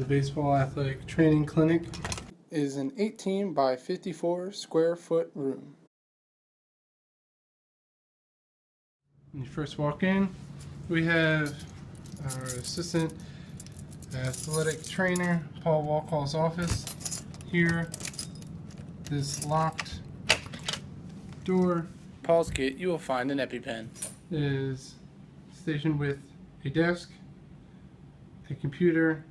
The baseball athletic training clinic is an 18 by 54 square foot room. When you first walk in, we have our assistant athletic trainer, Paul Walcall's office. Here, this locked door. Paul's kit, you will find an EpiPen. Is stationed with a desk, a computer.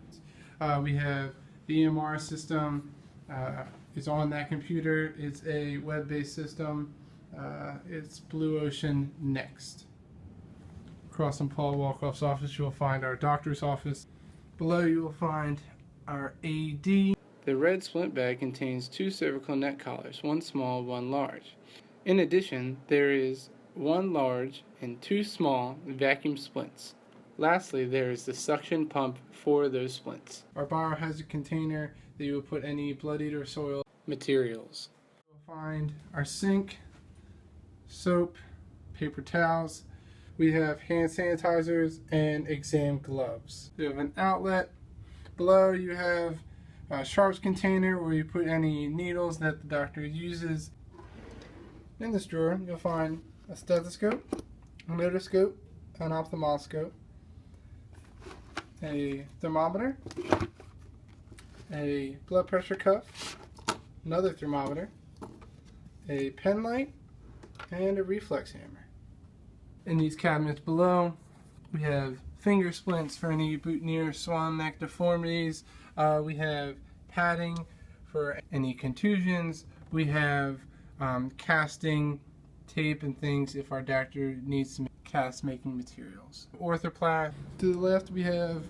We have the EMR system is on that computer. It's a web-based system. It's Blue Ocean Next. Across from Paul Walkoff's office, you will find our doctor's office. Below you will find our AD. The red splint bag contains 2 cervical neck collars, 1 small, 1 large. In addition, there is 1 large and 2 small vacuum splints. Lastly, there is the suction pump for those splints. Our biohazard container that you will put any blood eater soil materials. You'll find our sink, soap, paper towels. We have hand sanitizers and exam gloves. We have an outlet. Below you have a sharps container where you put any needles that the doctor uses. In this drawer you'll find a stethoscope, a otoscope, an ophthalmoscope, a thermometer, a blood pressure cuff, another thermometer, a pen light, and a reflex hammer. In these cabinets below, we have finger splints for any boutonniere swan neck deformities. We have padding for any contusions. We have casting tape and things if our doctor needs some cast making materials. Orthoplast. To the left we have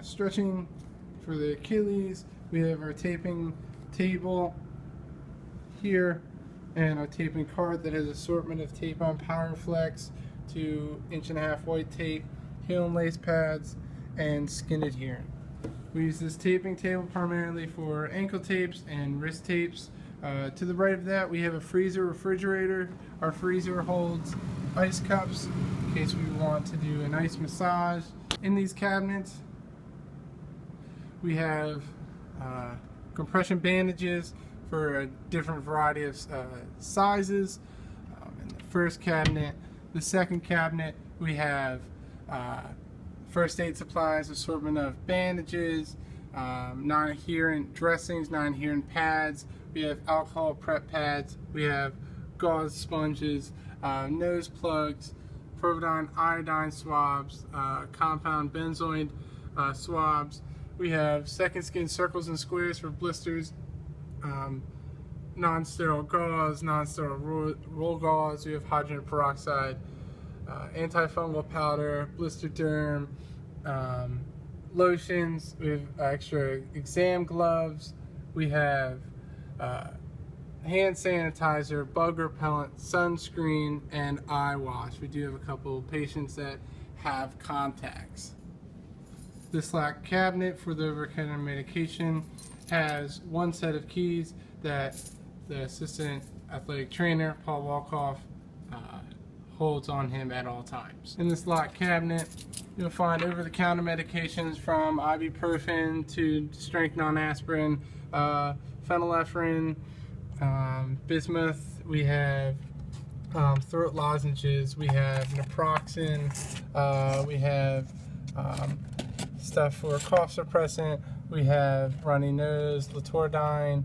stretching for the Achilles. We have our taping table here and our taping cart that has assortment of tape on PowerFlex to 1.5" white tape, heel and lace pads, and skin adherent. We use this taping table primarily for ankle tapes and wrist tapes. To the right of that we have a freezer refrigerator. Our freezer holds ice cups in case we want to do an ice massage. In these cabinets we have compression bandages for a different variety of sizes. In the first cabinet, the second cabinet, we have first aid supplies, assortment of bandages, non-adherent dressings, non-adherent pads. We have alcohol prep pads. We have gauze sponges, nose plugs, Providine iodine swabs, compound benzoid swabs. We have second skin circles and squares for blisters, non-sterile gauze, non-sterile roll gauze. We have hydrogen peroxide, antifungal powder, blister derm, lotions. We have extra exam gloves. We have hand sanitizer, bug repellent, sunscreen, and eye wash. We do have a couple of patients that have contacts. This locked cabinet for the over-the-counter medication has 1 set of keys that the assistant athletic trainer, Paul Walkoff, holds on him at all times. In this locked cabinet, you'll find over-the-counter medications from ibuprofen to strength non-aspirin, phenylephrine, bismuth. We have throat lozenges. We have naproxen. We have stuff for cough suppressant. We have runny nose, Latordine.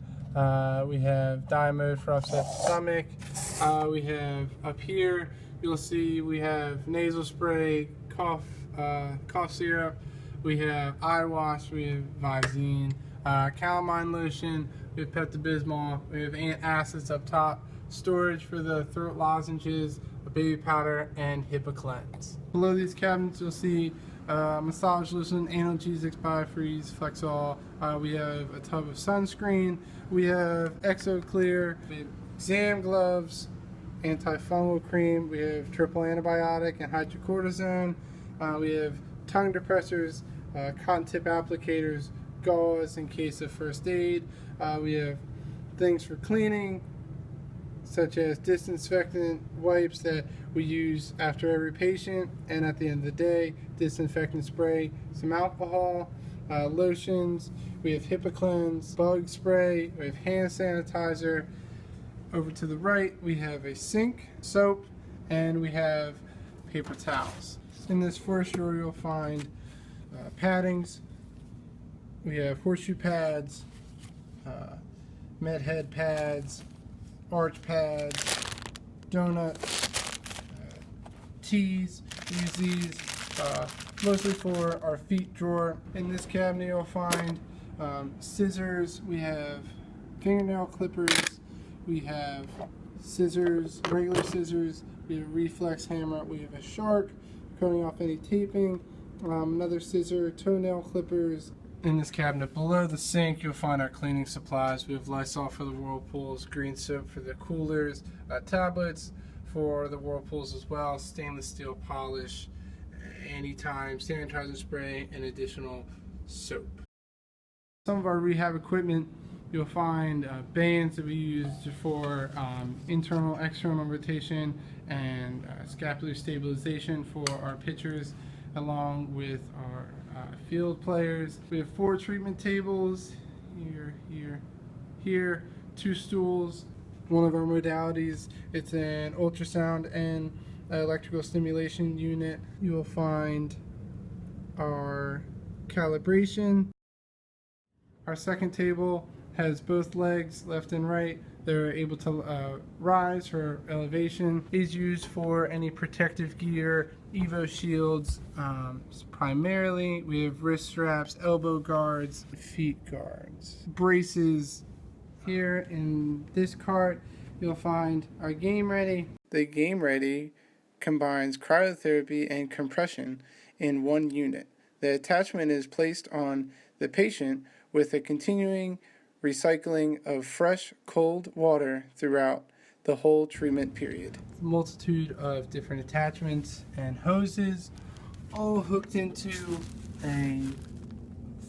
We have Diamode for upset stomach. We have up here, you'll see we have nasal spray, cough syrup. We have eye wash. We have Visine, calamine lotion. We have Pepto-Bismol. We have antacids up top. Storage for the throat lozenges, a baby powder, and HIPAA-Cleanse. Below these cabinets, you'll see massage lotion, analgesics, biofreeze, Flexol. We have a tub of sunscreen. We have ExoClear. We have exam gloves, antifungal cream. We have triple antibiotic and hydrocortisone. We have tongue depressors, cotton tip applicators, gauze in case of first aid. We have things for cleaning, such as disinfectant wipes that we use after every patient, and at the end of the day, disinfectant spray, some alcohol, lotions, we have HIPAA cleanse, bug spray, we have hand sanitizer. Over to the right, we have a sink, soap, and we have paper towels. In this first drawer, you'll find paddings. We have horseshoe pads, med head pads, arch pads, donuts, tees. We use these mostly for our feet drawer. In this cabinet, you'll find scissors. We have fingernail clippers. We have scissors, regular scissors. We have a reflex hammer. We have a shark, cutting off any taping. Another scissor, toenail clippers. In this cabinet below the sink, you'll find our cleaning supplies. We have Lysol for the whirlpools, green soap for the coolers, tablets for the whirlpools as well, stainless steel polish, anytime sanitizer spray, and additional soap. Some of our rehab equipment, you'll find bands that we use for internal, external rotation and scapular stabilization for our pitchers, along with our field players. We have 4 treatment tables, here, 2 stools. One of our modalities, it's an ultrasound and electrical stimulation unit. You will find our calibration. Our second table has both legs, left and right. They're able to rise for elevation. Is used for any protective gear, Evo shields primarily. We have wrist straps, elbow guards, feet guards, braces. Here in this cart, you'll find our Game Ready. The Game Ready combines cryotherapy and compression in one unit. The attachment is placed on the patient with a continuing recycling of fresh, cold water throughout the whole treatment period. A multitude of different attachments and hoses, all hooked into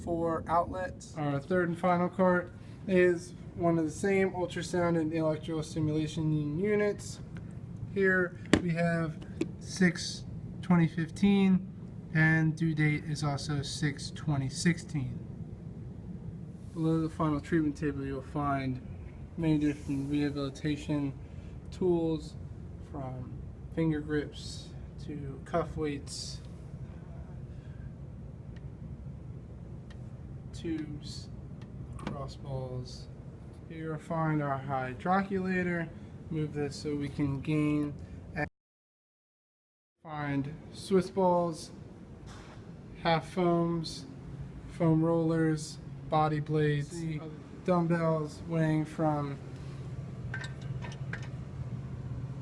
4 outlets. Our third and final cart is one of the same ultrasound and electrical stimulation units. Here we have 6/2015, and due date is also 6/2016. Below the final treatment table, you'll find many different rehabilitation tools, from finger grips to cuff weights, tubes, crossballs. Here you'll find our hydroculator. Move this so we can gain. Find Swiss balls, half foams, foam rollers, body blades, dumbbells weighing from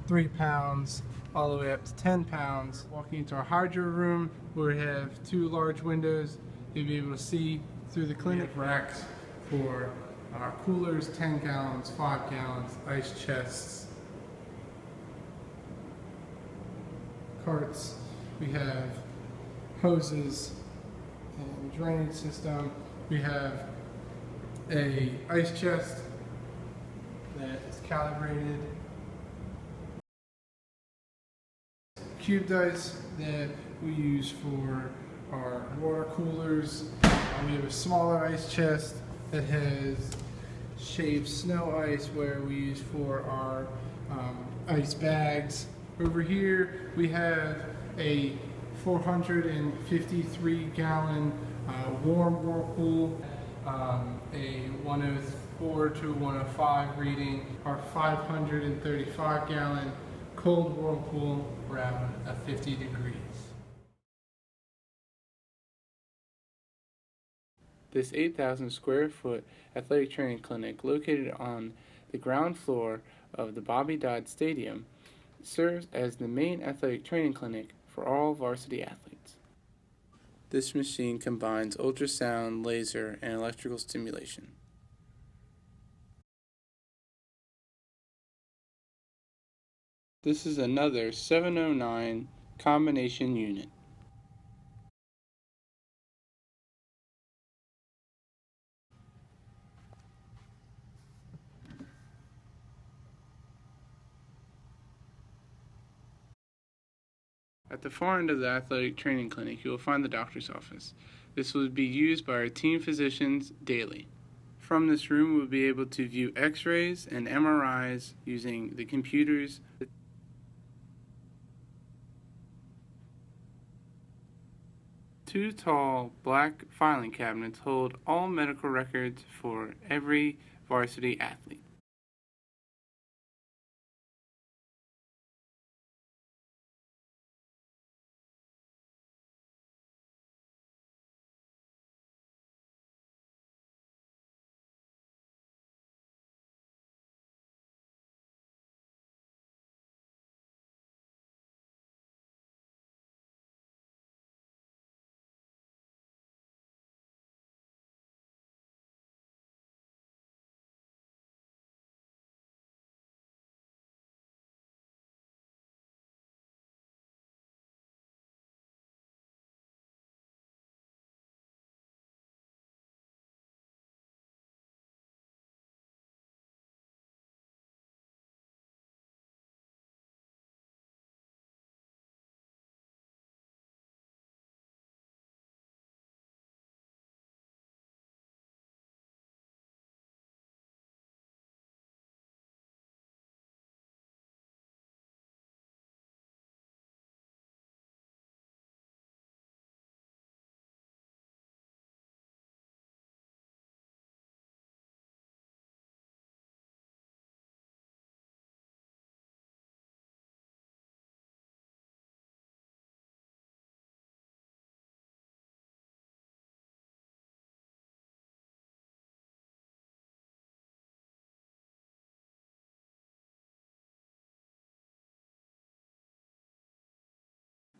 3 pounds all the way up to 10 pounds. Walking into our hydro room, where we have 2 large windows, you'll be able to see through the clinic. Racks for our coolers, 10 gallons, 5 gallons, ice chests, carts. We have hoses and drainage system. We have a ice chest that is calibrated, cubed ice that we use for our water coolers. We have a smaller ice chest that has shaved snow ice, where we use for our ice bags. Over here we have a 453 gallon warm whirlpool, a 104 to 105 reading, our 535 gallon cold whirlpool around 50 degrees. This 8,000 square foot athletic training clinic, located on the ground floor of the Bobby Dodd Stadium, serves as the main athletic training clinic for all varsity athletes. This machine combines ultrasound, laser, and electrical stimulation. This is another 709 combination unit. At the far end of the athletic training clinic, you will find the doctor's office. This will be used by our team physicians daily. From this room, we'll be able to view x-rays and MRIs using the computers. Two tall black filing cabinets hold all medical records for every varsity athlete.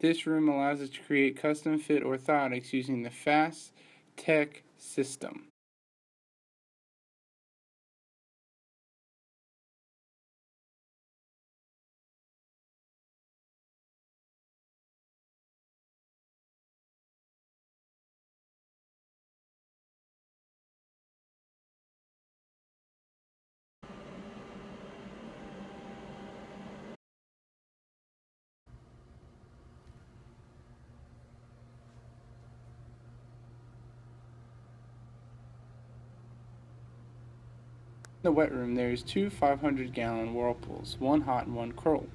This room allows us to create custom-fit orthotics using the Fast Tech system. In the wet room, there is two 500-gallon whirlpools, one hot and one cold.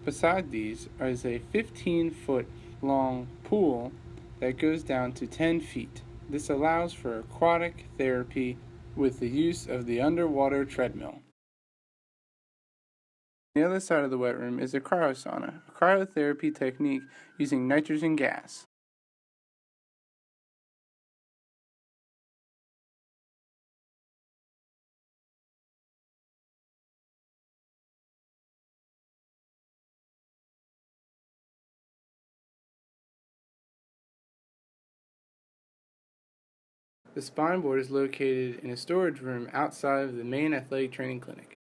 Beside these is a 15-foot long pool that goes down to 10 feet. This allows for aquatic therapy with the use of the underwater treadmill. On the other side of the wet room is a cryosauna, a cryotherapy technique using nitrogen gas. The spine board is located in a storage room outside of the main athletic training clinic.